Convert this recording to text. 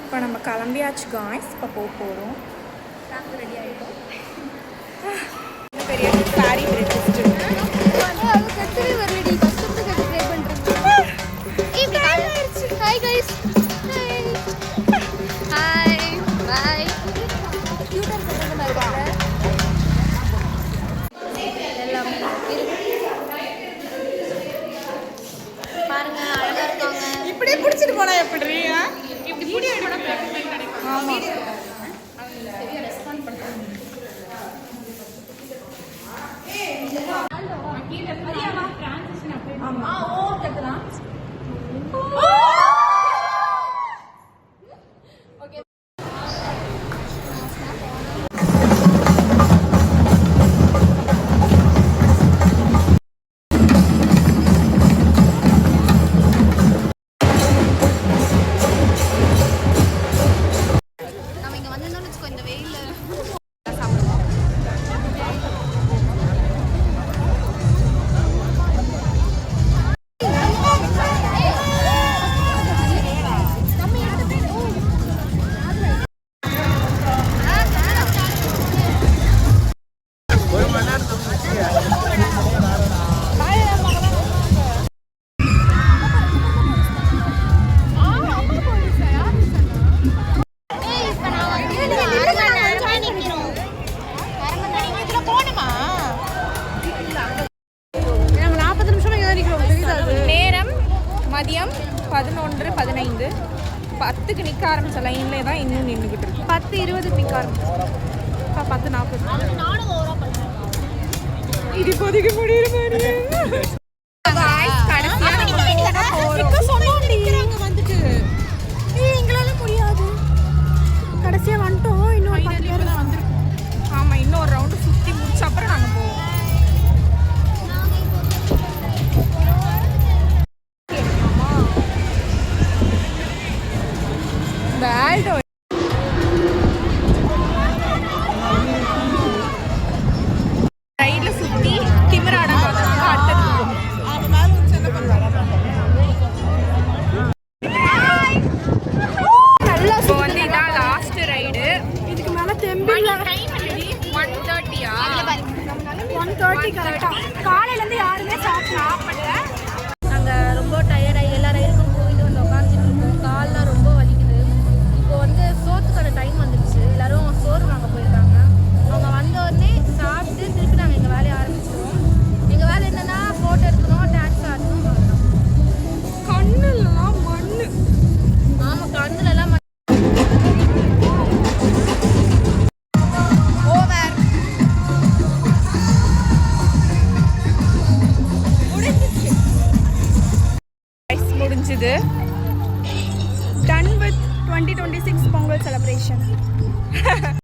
இப்போ நம்ம கிளம்பியாச்சு காய்ஸ். இப்போ போகிறோம். நாங்கள் ரெடி ஆகிட்டோம். பெரிய சாரி பிரேக்ஃபாஸ்ட் அது கட்டவே வரலடி. கஷ்டப்பட்டு கட்ட ட்ரை பண்ணுறேன். Hi guys. Hi bye. க்யூட்டாக இருக்கிறது மாதிரி எல்லாம் பாருங்க, அழகாக இருக்காங்க. இப்படியே பிடிச்சிட்டு போனா எப்படி? இப்படி வீடியோ எடுக்க ஆமாம். ரெஸ்பாண்ட் பண்ணுறாங்க. மதியம் 11:15 10க்கு நிற்க ஆரம்பிச்ச லைன்ல தான் இன்னும் நின்றுக்கிட்டு இருக்கு. 10:20 நிற்க ஆரம்பிச்சோம். 10:40 இது இப்போதைக்கு முடிகிற மாதிரி வந்துட்டு எங்களால முடியாது. கடைசியாக வந்துட்டோம். இன்னும் வந்துருக்கோம். ஆமாம், இன்னும் ஒரு ரவுண்டு சுற்றி முடிச்ச அப்புறம் நாங்கள் போவோம். ரைட்ல சுத்தி திமிராடம் நல்லா வந்து இதான் லாஸ்ட் ரைடு. இதுக்கு மேல தெம்பில்ல 1:30 கரெக்டா. காலையில இருந்து யாருமே சாப்பிடல. நாங்கள் ரொம்ப டயர்டாகி எல்லா ரைடுக்கும் போயிட்டு வந்து உட்காந்துட்டு இருக்கோம். கால்லாம் ரொம்ப வலிக்குது. இப்போ வந்து சோத்துக்கான டைம் வந்துடுச்சு. எல்லாரும் சோறு வாங்க போயிருக்காங்க. அவங்க வந்த உடனே சாப்பிட்டு திருப்பி நாங்கள் எங்கள் வேலையை ஆரம்பிச்சிடுவோம். எங்கள் வேலை என்னென்னா ஃபோட்டோ எடுக்கணும், டான்ஸ் ஆடணும், வரணும். கண்ணுலாம் மண்ணு. ஆமாம், கண்ணுலலாம் மண். ஓவர் முடிஞ்சுது. Done with 2026 Pongal celebration.